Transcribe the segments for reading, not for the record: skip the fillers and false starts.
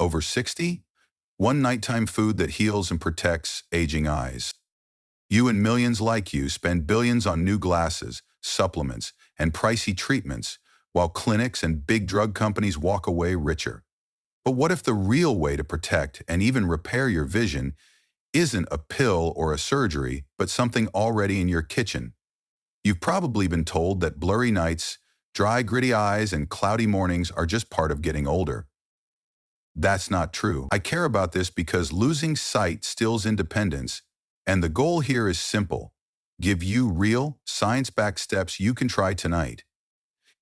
Over 60? One nighttime food that heals and protects aging eyes. You and millions like you spend billions on new glasses, supplements, and pricey treatments, while clinics and big drug companies walk away richer. But what if the real way to protect and even repair your vision isn't a pill or a surgery, but something already in your kitchen? You've probably been told that blurry nights, dry, gritty eyes, and cloudy mornings are just part of getting older. That's not true. I care about this because losing sight steals independence, and the goal here is simple: give you real, science-backed steps you can try tonight.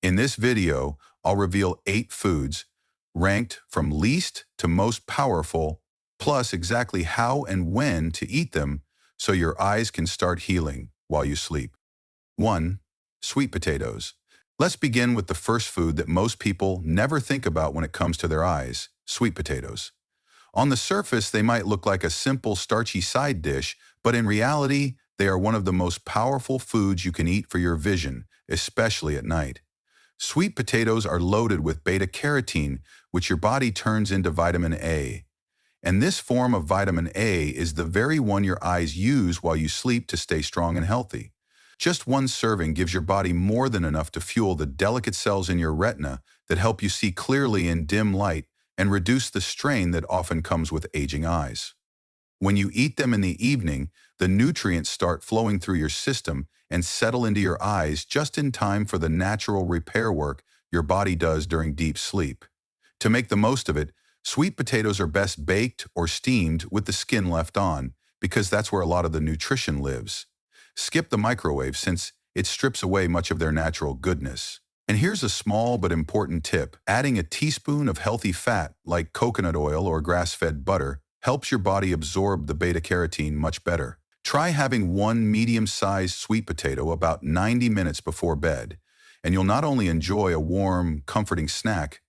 In this video, I'll reveal 8 foods, ranked from least to most powerful, plus exactly how and when to eat them so your eyes can start healing while you sleep. 1. Sweet potatoes. Let's begin with the first food that most people never think about when it comes to their eyes: sweet potatoes. On the surface, they might look like a simple starchy side dish, but in reality, they are one of the most powerful foods you can eat for your vision, especially at night. Sweet potatoes are loaded with beta-carotene, which your body turns into vitamin A. And this form of vitamin A is the very one your eyes use while you sleep to stay strong and healthy. Just one serving gives your body more than enough to fuel the delicate cells in your retina that help you see clearly in dim light and reduce the strain that often comes with aging eyes. When you eat them in the evening, the nutrients start flowing through your system and settle into your eyes just in time for the natural repair work your body does during deep sleep. To make the most of it, sweet potatoes are best baked or steamed with the skin left on, because that's where a lot of the nutrition lives. Skip the microwave since it strips away much of their natural goodness. And here's a small but important tip: adding a teaspoon of healthy fat like coconut oil or grass-fed butter helps your body absorb the beta-carotene much better. Try having one medium-sized sweet potato about 90 minutes before bed, and you'll not only enjoy a warm, comforting snack,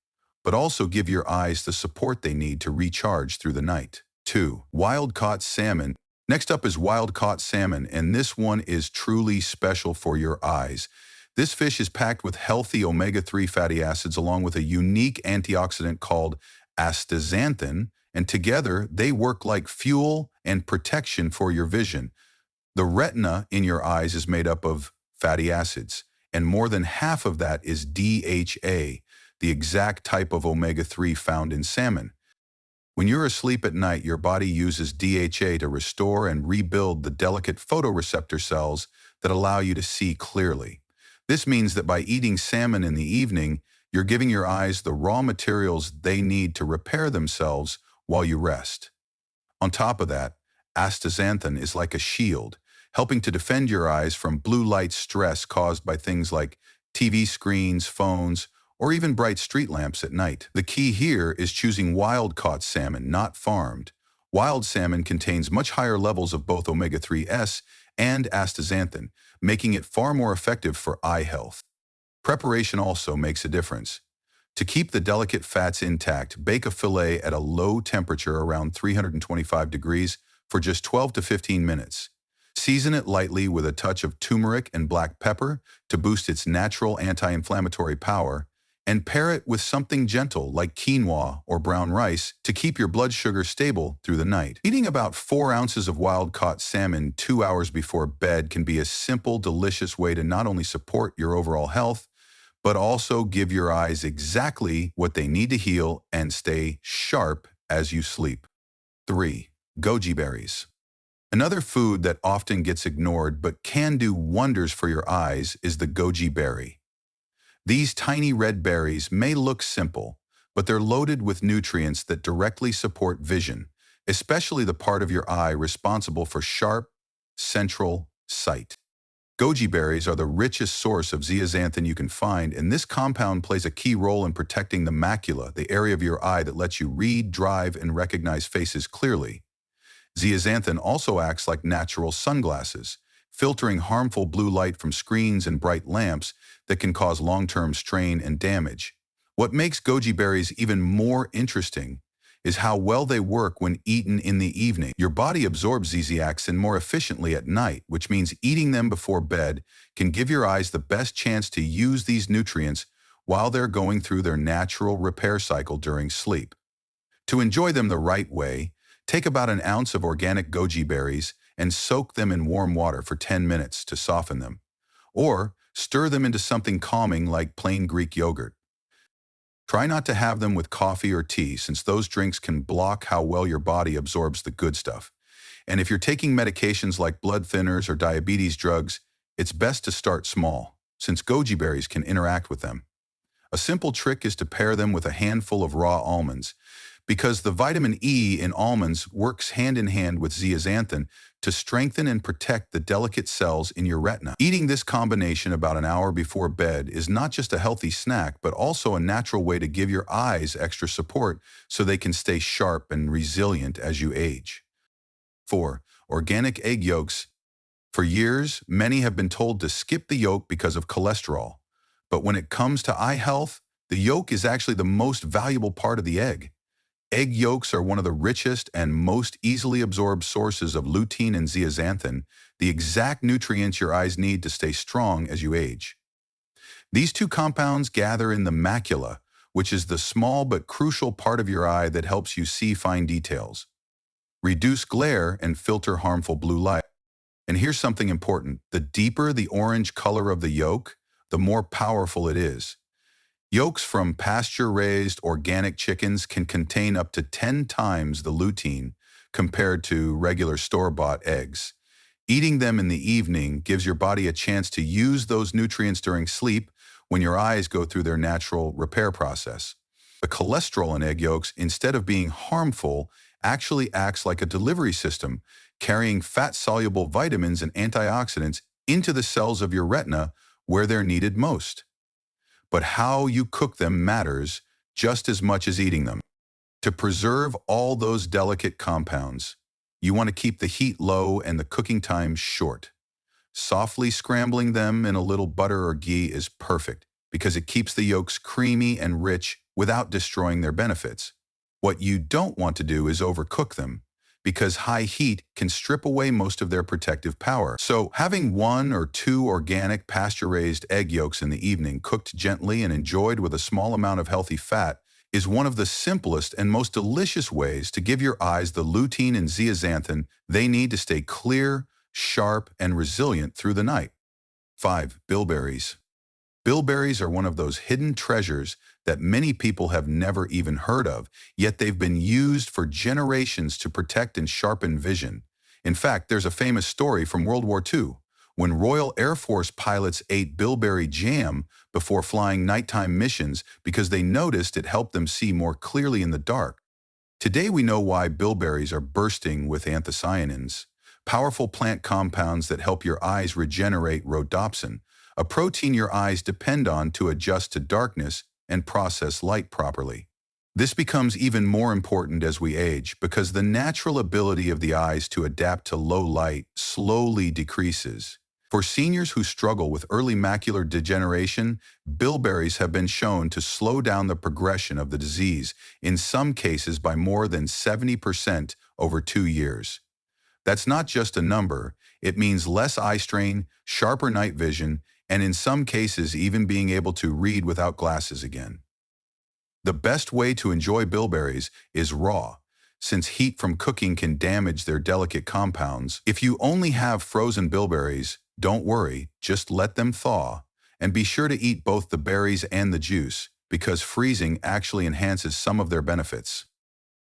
but also give your eyes the support they need to recharge through the night. 2. Wild-caught salmon. Next up is wild-caught salmon, and this one is truly special for your eyes. This fish is packed with healthy omega-3 fatty acids along with a unique antioxidant called astaxanthin, and together they work like fuel and protection for your vision. The retina in your eyes is made up of fatty acids, and more than half of that is DHA, the exact type of omega-3 found in salmon. When you're asleep at night, your body uses DHA to restore and rebuild the delicate photoreceptor cells that allow you to see clearly. This means that by eating salmon in the evening, you're giving your eyes the raw materials they need to repair themselves while you rest. On top of that, astaxanthin is like a shield, helping to defend your eyes from blue light stress caused by things like TV screens, phones, or even bright street lamps at night. The key here is choosing wild-caught salmon, not farmed. Wild salmon contains much higher levels of both omega-3s and astaxanthin, making it far more effective for eye health. Preparation also makes a difference. To keep the delicate fats intact, bake a fillet at a low temperature around 325 degrees for just 12 to 15 minutes. Season it lightly with a touch of turmeric and black pepper to boost its natural anti-inflammatory power, and pair it with something gentle like quinoa or brown rice to keep your blood sugar stable through the night. Eating about 4 ounces of wild-caught salmon 2 hours before bed can be a simple, delicious way to not only support your overall health, but also give your eyes exactly what they need to heal and stay sharp as you sleep. 3. Goji berries. Another food that often gets ignored but can do wonders for your eyes is the goji berry. These tiny red berries may look simple, but they're loaded with nutrients that directly support vision, especially the part of your eye responsible for sharp, central sight. Goji berries are the richest source of zeaxanthin you can find, and this compound plays a key role in protecting the macula, the area of your eye that lets you read, drive, and recognize faces clearly. Zeaxanthin also acts like natural sunglasses, filtering harmful blue light from screens and bright lamps that can cause long-term strain and damage. What makes goji berries even more interesting is how well they work when eaten in the evening. Your body absorbs zeaxanthin more efficiently at night, which means eating them before bed can give your eyes the best chance to use these nutrients while they're going through their natural repair cycle during sleep. To enjoy them the right way, take about an ounce of organic goji berries and soak them in warm water for 10 minutes to soften them. Or stir them into something calming like plain Greek yogurt. Try not to have them with coffee or tea since those drinks can block how well your body absorbs the good stuff. And if you're taking medications like blood thinners or diabetes drugs, it's best to start small, since goji berries can interact with them. A simple trick is to pair them with a handful of raw almonds, because the vitamin E in almonds works hand in hand with zeaxanthin to strengthen and protect the delicate cells in your retina. Eating this combination about an hour before bed is not just a healthy snack, but also a natural way to give your eyes extra support so they can stay sharp and resilient as you age. 4. Organic egg yolks. For years, many have been told to skip the yolk because of cholesterol. But when it comes to eye health, the yolk is actually the most valuable part of the egg. Egg yolks are one of the richest and most easily absorbed sources of lutein and zeaxanthin, the exact nutrients your eyes need to stay strong as you age. These two compounds gather in the macula, which is the small but crucial part of your eye that helps you see fine details, reduce glare, and filter harmful blue light. And here's something important. The deeper the orange color of the yolk, the more powerful it is. Yolks from pasture-raised organic chickens can contain up to 10 times the lutein compared to regular store-bought eggs. Eating them in the evening gives your body a chance to use those nutrients during sleep when your eyes go through their natural repair process. The cholesterol in egg yolks, instead of being harmful, actually acts like a delivery system, carrying fat-soluble vitamins and antioxidants into the cells of your retina where they're needed most. But how you cook them matters just as much as eating them. To preserve all those delicate compounds, you want to keep the heat low and the cooking time short. Softly scrambling them in a little butter or ghee is perfect because it keeps the yolks creamy and rich without destroying their benefits. What you don't want to do is overcook them, because high heat can strip away most of their protective power. So having 1 or 2 organic pasture-raised egg yolks in the evening, cooked gently and enjoyed with a small amount of healthy fat, is one of the simplest and most delicious ways to give your eyes the lutein and zeaxanthin they need to stay clear, sharp, and resilient through the night. 5. Bilberries. Bilberries are one of those hidden treasures that many people have never even heard of, yet they've been used for generations to protect and sharpen vision. In fact, there's a famous story from World War II, when Royal Air Force pilots ate bilberry jam before flying nighttime missions because they noticed it helped them see more clearly in the dark. Today we know why bilberries are bursting with anthocyanins, powerful plant compounds that help your eyes regenerate rhodopsin, a protein your eyes depend on to adjust to darkness and process light properly. This becomes even more important as we age because the natural ability of the eyes to adapt to low light slowly decreases. For seniors who struggle with early macular degeneration, bilberries have been shown to slow down the progression of the disease, in some cases by more than 70% over 2 years. That's not just a number, it means less eye strain, sharper night vision, and in some cases even being able to read without glasses again. The best way to enjoy bilberries is raw, since heat from cooking can damage their delicate compounds. If you only have frozen bilberries, don't worry, just let them thaw, and be sure to eat both the berries and the juice, because freezing actually enhances some of their benefits.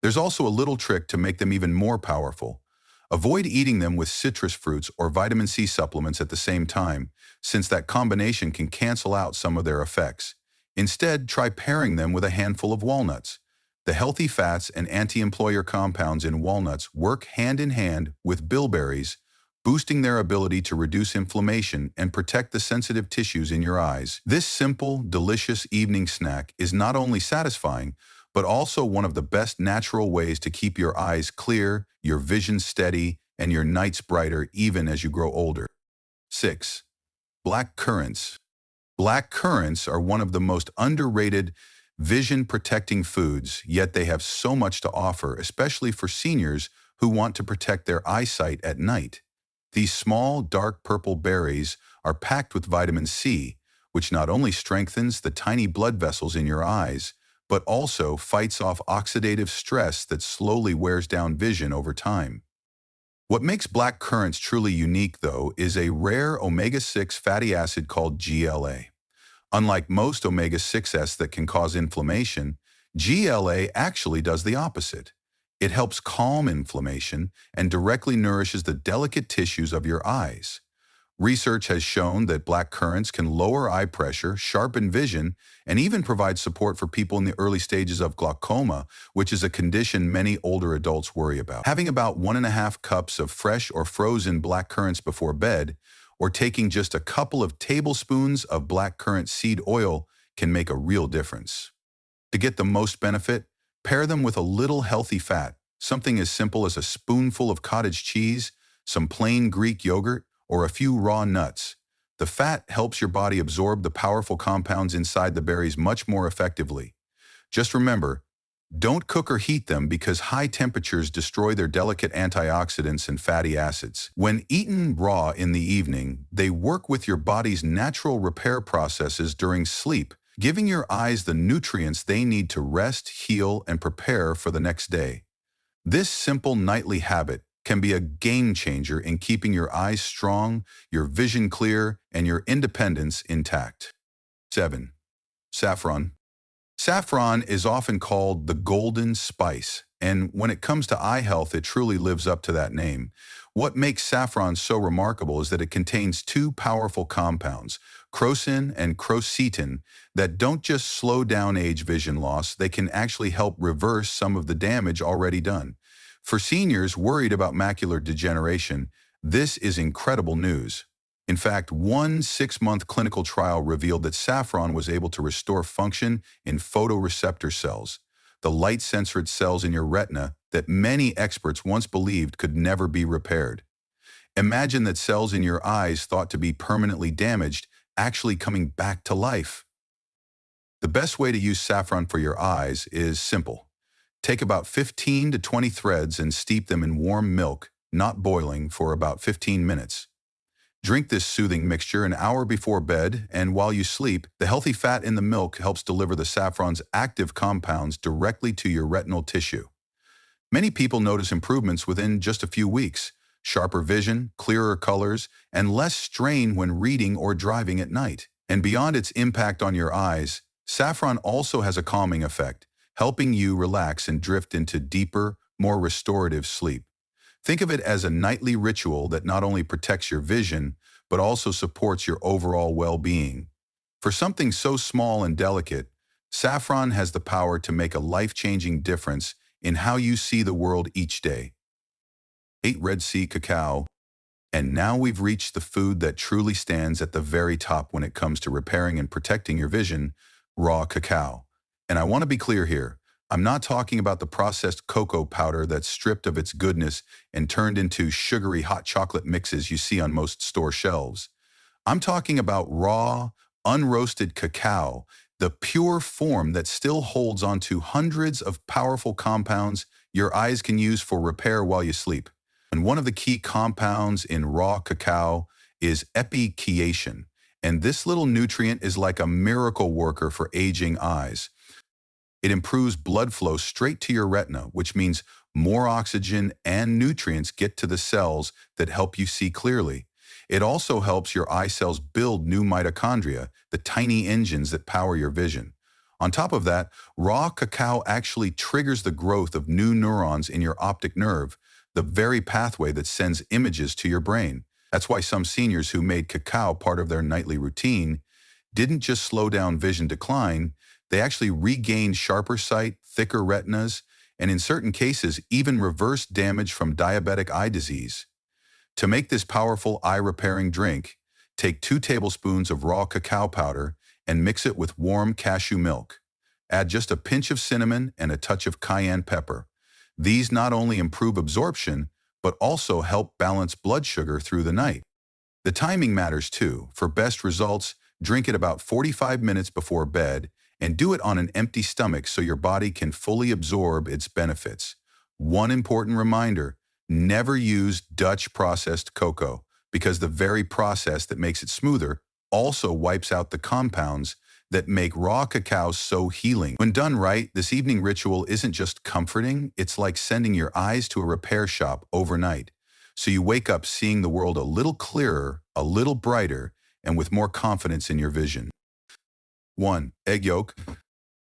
There's also a little trick to make them even more powerful. Avoid eating them with citrus fruits or vitamin C supplements at the same time, since that combination can cancel out some of their effects. Instead, try pairing them with a handful of walnuts. The healthy fats and anti-inflammatory compounds in walnuts work hand in hand with bilberries, boosting their ability to reduce inflammation and protect the sensitive tissues in your eyes. This simple, delicious evening snack is not only satisfying, but also one of the best natural ways to keep your eyes clear, your vision steady, and your nights brighter even as you grow older. 6. Black currants. Black currants are one of the most underrated vision-protecting foods, yet they have so much to offer, especially for seniors who want to protect their eyesight at night. These small, dark purple berries are packed with vitamin C, which not only strengthens the tiny blood vessels in your eyes, but also fights off oxidative stress that slowly wears down vision over time. What makes black currants truly unique, though, is a rare omega-6 fatty acid called GLA. Unlike most omega-6s that can cause inflammation, GLA actually does the opposite. It helps calm inflammation and directly nourishes the delicate tissues of your eyes. Research has shown that black currants can lower eye pressure, sharpen vision, and even provide support for people in the early stages of glaucoma, which is a condition many older adults worry about. Having about 1.5 cups of fresh or frozen black currants before bed, or taking just a couple of tablespoons of black currant seed oil can make a real difference. To get the most benefit, pair them with a little healthy fat, something as simple as a spoonful of cottage cheese, some plain Greek yogurt, or a few raw nuts. The fat helps your body absorb the powerful compounds inside the berries much more effectively. Just remember, don't cook or heat them because high temperatures destroy their delicate antioxidants and fatty acids. When eaten raw in the evening, they work with your body's natural repair processes during sleep, giving your eyes the nutrients they need to rest, heal, and prepare for the next day. This simple nightly habit can be a game changer in keeping your eyes strong, your vision clear, and your independence intact. 7. Saffron. Saffron is often called the golden spice, and when it comes to eye health, it truly lives up to that name. What makes saffron so remarkable is that it contains two powerful compounds, crocin and crocitin, that don't just slow down age vision loss, they can actually help reverse some of the damage already done. For seniors worried about macular degeneration, this is incredible news. In fact, one 6-month clinical trial revealed that saffron was able to restore function in photoreceptor cells, the light-sensored cells in your retina that many experts once believed could never be repaired. Imagine that cells in your eyes thought to be permanently damaged actually coming back to life. The best way to use saffron for your eyes is simple. Take about 15 to 20 threads and steep them in warm milk, not boiling, for about 15 minutes. Drink this soothing mixture an hour before bed, and while you sleep, the healthy fat in the milk helps deliver the saffron's active compounds directly to your retinal tissue. Many people notice improvements within just a few weeks: sharper vision, clearer colors, and less strain when reading or driving at night. And beyond its impact on your eyes, saffron also has a calming effect, helping you relax and drift into deeper, more restorative sleep. Think of it as a nightly ritual that not only protects your vision, but also supports your overall well-being. For something so small and delicate, saffron has the power to make a life-changing difference in how you see the world each day. 8. Red Sea cacao. And now we've reached the food that truly stands at the very top when it comes to repairing and protecting your vision: raw cacao. And I want to be clear here. I'm not talking about the processed cocoa powder that's stripped of its goodness and turned into sugary hot chocolate mixes you see on most store shelves. I'm talking about raw, unroasted cacao, the pure form that still holds onto hundreds of powerful compounds your eyes can use for repair while you sleep. And one of the key compounds in raw cacao is epicchiation. And this little nutrient is like a miracle worker for aging eyes. It improves blood flow straight to your retina, which means more oxygen and nutrients get to the cells that help you see clearly. It also helps your eye cells build new mitochondria, the tiny engines that power your vision. On top of that, raw cacao actually triggers the growth of new neurons in your optic nerve, the very pathway that sends images to your brain. That's why some seniors who made cacao part of their nightly routine didn't just slow down vision decline, they actually regained sharper sight, thicker retinas, and in certain cases, even reversed damage from diabetic eye disease. To make this powerful eye-repairing drink, take 2 tablespoons of raw cacao powder and mix it with warm cashew milk. Add just a pinch of cinnamon and a touch of cayenne pepper. These not only improve absorption, but also help balance blood sugar through the night. The timing matters too. For best results, drink it about 45 minutes before bed, and do it on an empty stomach so your body can fully absorb its benefits. One important reminder: never use Dutch processed cocoa, because the very process that makes it smoother also wipes out the compounds that make raw cacao so healing. When done right, this evening ritual isn't just comforting, it's like sending your eyes to a repair shop overnight. So you wake up seeing the world a little clearer, a little brighter, and with more confidence in your vision. 1. Egg yolk.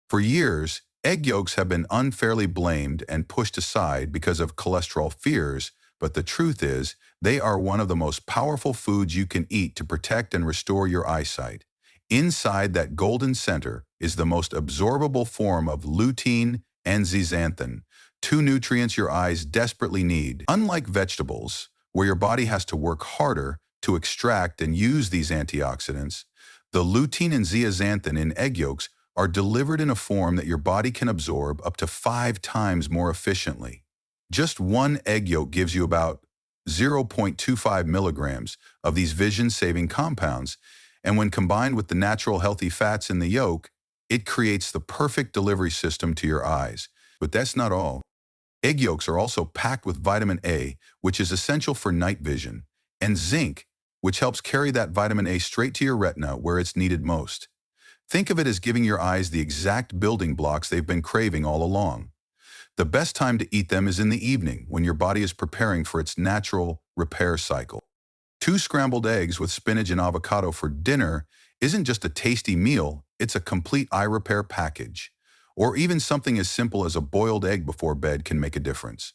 For years, egg yolks have been unfairly blamed and pushed aside because of cholesterol fears, but the truth is, they are one of the most powerful foods you can eat to protect and restore your eyesight. Inside that golden center is the most absorbable form of lutein and zeaxanthin, two nutrients your eyes desperately need. Unlike vegetables, where your body has to work harder to extract and use these antioxidants, the lutein and zeaxanthin in egg yolks are delivered in a form that your body can absorb up to 5 times more efficiently. Just one egg yolk gives you about 0.25 milligrams of these vision-saving compounds, and when combined with the natural healthy fats in the yolk, it creates the perfect delivery system to your eyes. But that's not all. Egg yolks are also packed with vitamin A, which is essential for night vision, and zinc, which helps carry that vitamin A straight to your retina where it's needed most. Think of it as giving your eyes the exact building blocks they've been craving all along. The best time to eat them is in the evening, when your body is preparing for its natural repair cycle. 2 scrambled eggs with spinach and avocado for dinner isn't just a tasty meal, it's a complete eye repair package. Or even something as simple as a boiled egg before bed can make a difference.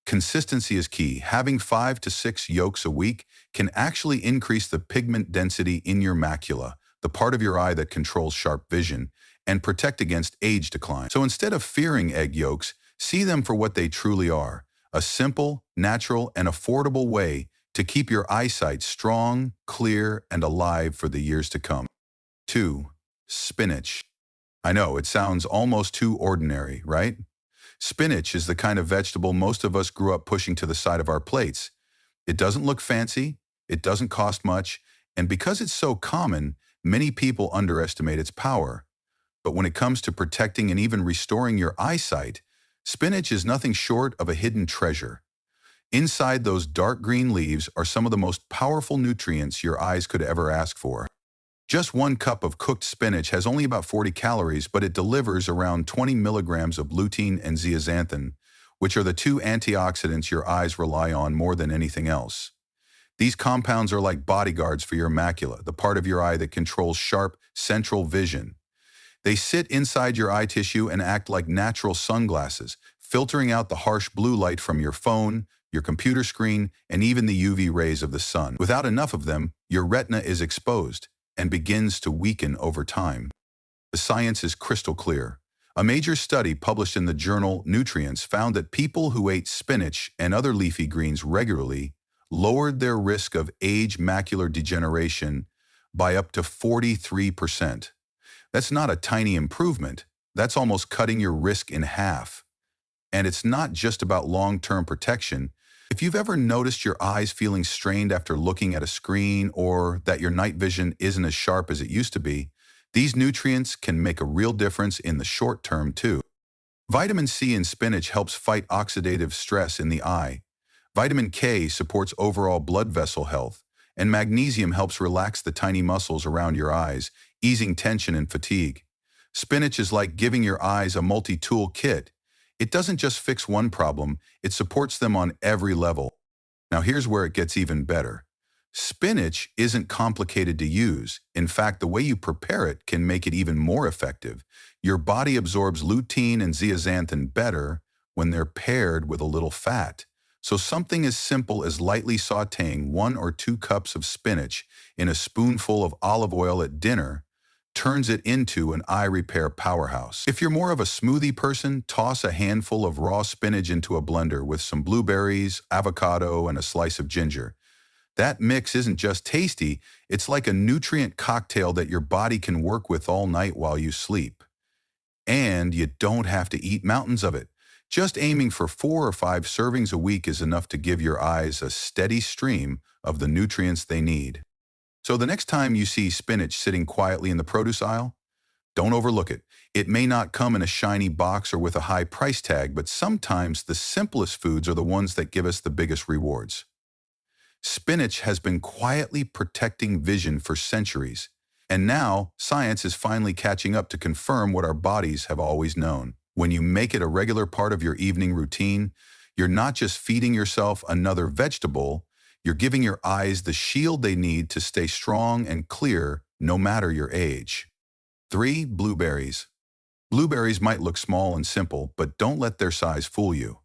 Consistency is key. Having 5 to 6 yolks a week can actually increase the pigment density in your macula, the part of your eye that controls sharp vision, and protect against age decline. So instead of fearing egg yolks, see them for what they truly are, a simple, natural, and affordable way to keep your eyesight strong, clear, and alive for the years to come. 2. Spinach. I know, it sounds almost too ordinary, right? Spinach is the kind of vegetable most of us grew up pushing to the side of our plates. It doesn't look fancy, it doesn't cost much, and because it's so common, many people underestimate its power. But when it comes to protecting and even restoring your eyesight, spinach is nothing short of a hidden treasure. Inside those dark green leaves are some of the most powerful nutrients your eyes could ever ask for. Just 1 cup of cooked spinach has only about 40 calories, but it delivers around 20 milligrams of lutein and zeaxanthin, which are the 2 antioxidants your eyes rely on more than anything else. These compounds are like bodyguards for your macula, the part of your eye that controls sharp, central vision. They sit inside your eye tissue and act like natural sunglasses, filtering out the harsh blue light from your phone, your computer screen, and even the UV rays of the sun. Without enough of them, your retina is exposed and begins to weaken over time. The science is crystal clear. A major study published in the journal Nutrients found that people who ate spinach and other leafy greens regularly lowered their risk of age macular degeneration by up to 43%. That's not a tiny improvement. That's almost cutting your risk in half. And it's not just about long-term protection. If you've ever noticed your eyes feeling strained after looking at a screen, or that your night vision isn't as sharp as it used to be, these nutrients can make a real difference in the short term too. Vitamin C in spinach helps fight oxidative stress in the eye. Vitamin K supports overall blood vessel health, and magnesium helps relax the tiny muscles around your eyes, easing tension and fatigue. Spinach is like giving your eyes a multi-tool kit. It doesn't just fix one problem, it supports them on every level. Now here's where it gets even better. Spinach isn't complicated to use. In fact, the way you prepare it can make it even more effective. Your body absorbs lutein and zeaxanthin better when they're paired with a little fat. So something as simple as lightly sautéing 1 or 2 cups of spinach in a spoonful of olive oil at dinner turns it into an eye repair powerhouse. If you're more of a smoothie person, toss a handful of raw spinach into a blender with some blueberries, avocado, and a slice of ginger. That mix isn't just tasty, it's like a nutrient cocktail that your body can work with all night while you sleep. And you don't have to eat mountains of it. Just aiming for 4 or 5 servings a week is enough to give your eyes a steady stream of the nutrients they need. So the next time you see spinach sitting quietly in the produce aisle, don't overlook it. It may not come in a shiny box or with a high price tag, but sometimes the simplest foods are the ones that give us the biggest rewards. Spinach has been quietly protecting vision for centuries. And now, science is finally catching up to confirm what our bodies have always known. When you make it a regular part of your evening routine, you're not just feeding yourself another vegetable, you're giving your eyes the shield they need to stay strong and clear no matter your age. 3. Blueberries. Blueberries might look small and simple, but don't let their size fool you.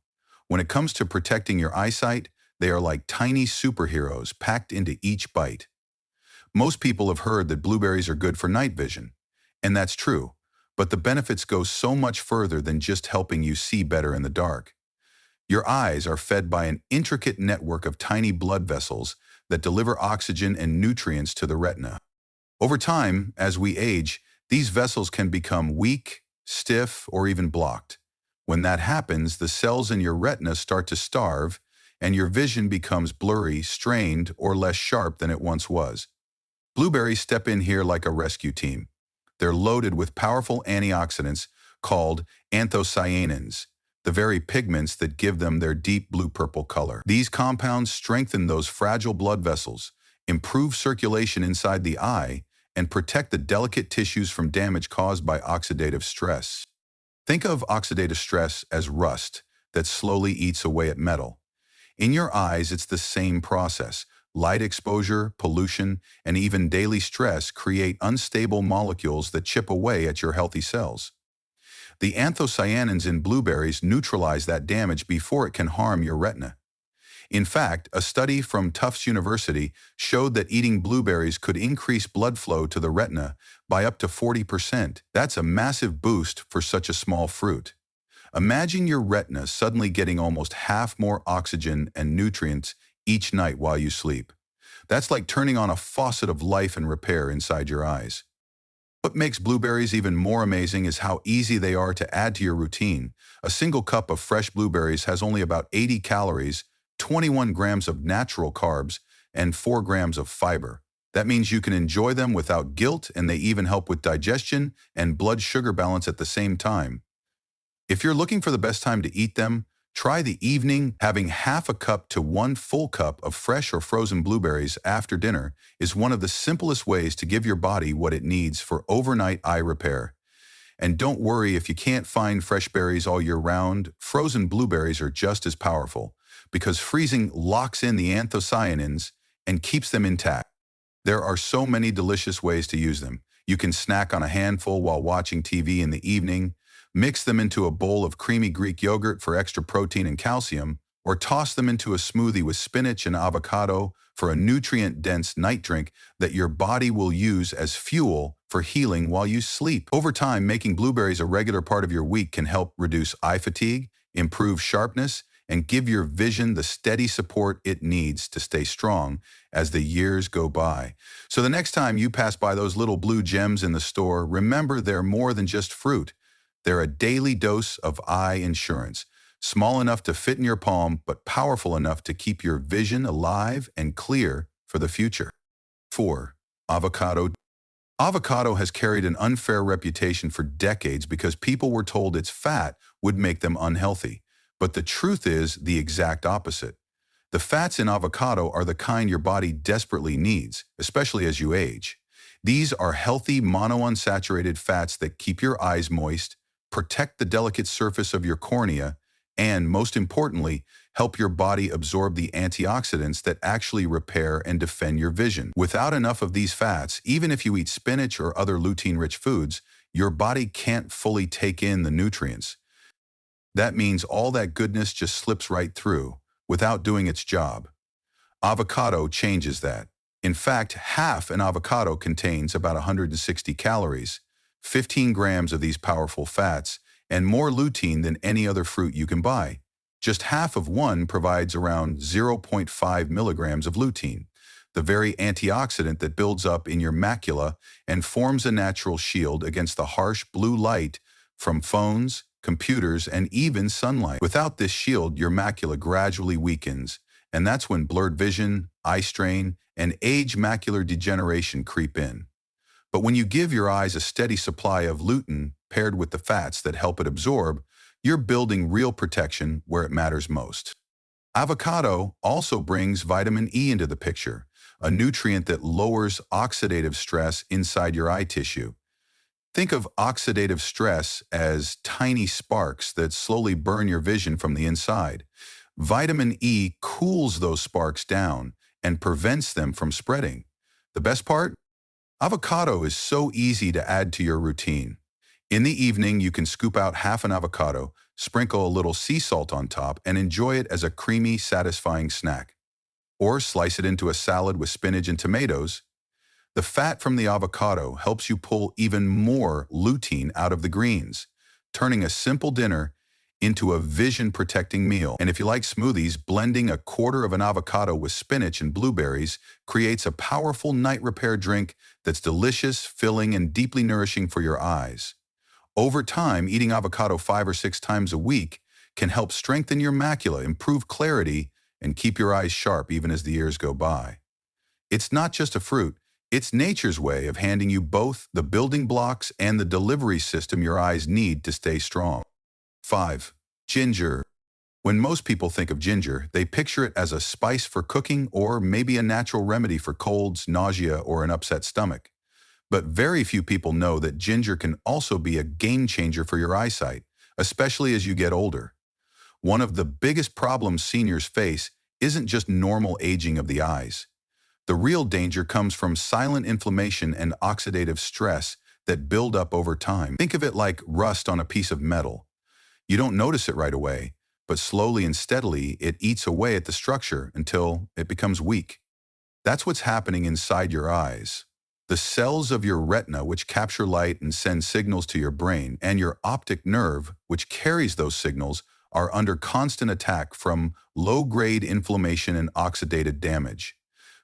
When it comes to protecting your eyesight, they are like tiny superheroes packed into each bite. Most people have heard that blueberries are good for night vision, and that's true, but the benefits go so much further than just helping you see better in the dark. Your eyes are fed by an intricate network of tiny blood vessels that deliver oxygen and nutrients to the retina. Over time, as we age, these vessels can become weak, stiff, or even blocked. When that happens, the cells in your retina start to starve, and your vision becomes blurry, strained, or less sharp than it once was. Blueberries step in here like a rescue team. They're loaded with powerful antioxidants called anthocyanins, the very pigments that give them their deep blue-purple color. These compounds strengthen those fragile blood vessels, improve circulation inside the eye, and protect the delicate tissues from damage caused by oxidative stress. Think of oxidative stress as rust that slowly eats away at metal. In your eyes, it's the same process. Light exposure, pollution, and even daily stress create unstable molecules that chip away at your healthy cells. The anthocyanins in blueberries neutralize that damage before it can harm your retina. In fact, a study from Tufts University showed that eating blueberries could increase blood flow to the retina by up to 40%. That's a massive boost for such a small fruit. Imagine your retina suddenly getting almost half more oxygen and nutrients each night while you sleep. That's like turning on a faucet of life and repair inside your eyes. What makes blueberries even more amazing is how easy they are to add to your routine. A single cup of fresh blueberries has only about 80 calories, 21 grams of natural carbs, and 4 grams of fiber. That means you can enjoy them without guilt, and they even help with digestion and blood sugar balance at the same time. If you're looking for the best time to eat them, try the evening. Having half a cup to 1 full cup of fresh or frozen blueberries after dinner is one of the simplest ways to give your body what it needs for overnight eye repair. And don't worry if you can't find fresh berries all year round, frozen blueberries are just as powerful because freezing locks in the anthocyanins and keeps them intact. There are so many delicious ways to use them. You can snack on a handful while watching TV in the evening, mix them into a bowl of creamy Greek yogurt for extra protein and calcium, or toss them into a smoothie with spinach and avocado for a nutrient-dense night drink that your body will use as fuel for healing while you sleep. Over time, making blueberries a regular part of your week can help reduce eye fatigue, improve sharpness, and give your vision the steady support it needs to stay strong as the years go by. So the next time you pass by those little blue gems in the store, remember they're more than just fruit. They're a daily dose of eye insurance, small enough to fit in your palm, but powerful enough to keep your vision alive and clear for the future. 4. Avocado. Avocado has carried an unfair reputation for decades because people were told its fat would make them unhealthy. But the truth is the exact opposite. The fats in avocado are the kind your body desperately needs, especially as you age. These are healthy monounsaturated fats that keep your eyes moist, protect the delicate surface of your cornea, and, most importantly, help your body absorb the antioxidants that actually repair and defend your vision. Without enough of these fats, even if you eat spinach or other lutein-rich foods, your body can't fully take in the nutrients. That means all that goodness just slips right through, without doing its job. Avocado changes that. In fact, half an avocado contains about 160 calories, 15 grams of these powerful fats, and more lutein than any other fruit you can buy. Just half of one provides around 0.5 milligrams of lutein, the very antioxidant that builds up in your macula and forms a natural shield against the harsh blue light from phones, computers, and even sunlight. Without this shield, your macula gradually weakens, and that's when blurred vision, eye strain, and age macular degeneration creep in. But when you give your eyes a steady supply of lutein paired with the fats that help it absorb, you're building real protection where it matters most. Avocado also brings vitamin E into the picture, a nutrient that lowers oxidative stress inside your eye tissue. Think of oxidative stress as tiny sparks that slowly burn your vision from the inside. Vitamin E cools those sparks down and prevents them from spreading. The best part? Avocado is so easy to add to your routine. In the evening, you can scoop out half an avocado, sprinkle a little sea salt on top, and enjoy it as a creamy, satisfying snack. Or slice it into a salad with spinach and tomatoes. The fat from the avocado helps you pull even more lutein out of the greens, turning a simple dinner into a vision-protecting meal. And if you like smoothies, blending a quarter of an avocado with spinach and blueberries creates a powerful night repair drink that's delicious, filling, and deeply nourishing for your eyes. Over time, eating avocado 5 or 6 times a week can help strengthen your macula, improve clarity, and keep your eyes sharp even as the years go by. It's not just a fruit. It's nature's way of handing you both the building blocks and the delivery system your eyes need to stay strong. 5. Ginger. When most people think of ginger, they picture it as a spice for cooking or maybe a natural remedy for colds, nausea, or an upset stomach. But very few people know that ginger can also be a game changer for your eyesight, especially as you get older. One of the biggest problems seniors face isn't just normal aging of the eyes. The real danger comes from silent inflammation and oxidative stress that build up over time. Think of it like rust on a piece of metal. You don't notice it right away, but slowly and steadily it eats away at the structure until it becomes weak. That's what's happening inside your eyes. The cells of your retina, which capture light and send signals to your brain, and your optic nerve, which carries those signals, are under constant attack from low-grade inflammation and oxidative damage.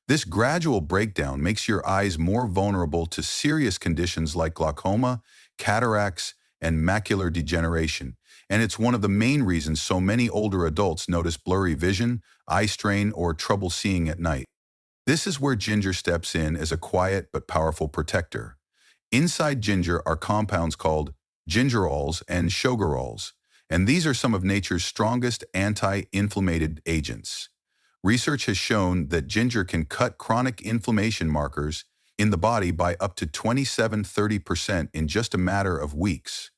This gradual breakdown makes your eyes more vulnerable to serious conditions like glaucoma, cataracts, and macular degeneration, and it's one of the main reasons so many older adults notice blurry vision, eye strain, or trouble seeing at night. This is where ginger steps in as a quiet but powerful protector. Inside ginger are compounds called gingerols and shogarols, and these are some of nature's strongest anti-inflammatory agents. Research has shown that ginger can cut chronic inflammation markers in the body by up to 27–30% in just a matter of weeks.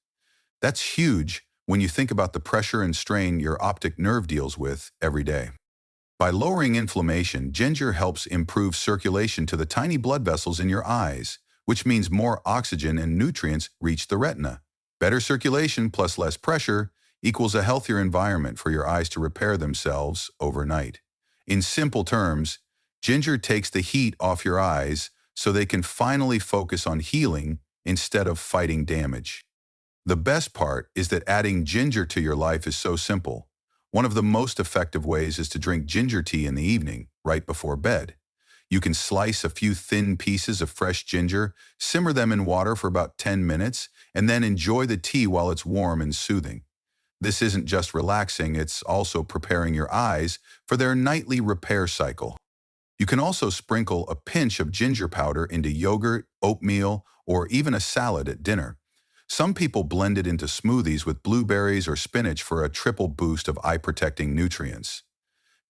That's huge when you think about the pressure and strain your optic nerve deals with every day. By lowering inflammation, ginger helps improve circulation to the tiny blood vessels in your eyes, which means more oxygen and nutrients reach the retina. Better circulation plus less pressure equals a healthier environment for your eyes to repair themselves overnight. In simple terms, ginger takes the heat off your eyes so they can finally focus on healing instead of fighting damage. The best part is that adding ginger to your life is so simple. One of the most effective ways is to drink ginger tea in the evening, right before bed. You can slice a few thin pieces of fresh ginger, simmer them in water for about 10 minutes, and then enjoy the tea while it's warm and soothing. This isn't just relaxing, it's also preparing your eyes for their nightly repair cycle. You can also sprinkle a pinch of ginger powder into yogurt, oatmeal, or even a salad at dinner. Some people blend it into smoothies with blueberries or spinach for a triple boost of eye-protecting nutrients.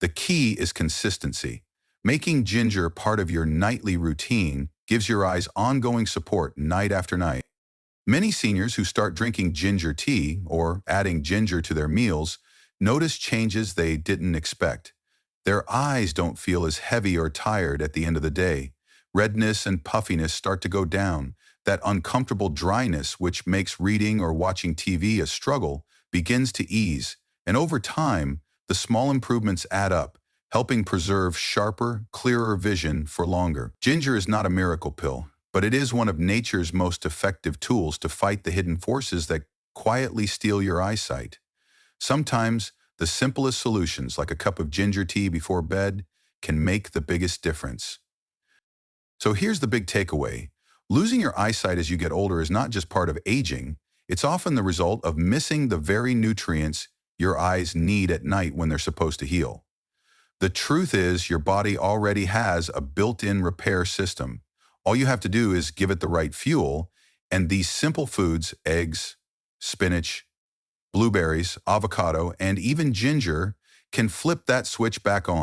The key is consistency. Making ginger part of your nightly routine gives your eyes ongoing support night after night. Many seniors who start drinking ginger tea or adding ginger to their meals notice changes they didn't expect. Their eyes don't feel as heavy or tired at the end of the day. Redness and puffiness start to go down. That uncomfortable dryness, which makes reading or watching TV a struggle, begins to ease. And over time, the small improvements add up, helping preserve sharper, clearer vision for longer. Ginger is not a miracle pill, but it is one of nature's most effective tools to fight the hidden forces that quietly steal your eyesight. Sometimes, the simplest solutions, like a cup of ginger tea before bed, can make the biggest difference. So here's the big takeaway. Losing your eyesight as you get older is not just part of aging, it's often the result of missing the very nutrients your eyes need at night when they're supposed to heal. The truth is, your body already has a built-in repair system. All you have to do is give it the right fuel, and these simple foods, eggs, spinach, blueberries, avocado, and even ginger, can flip that switch back on.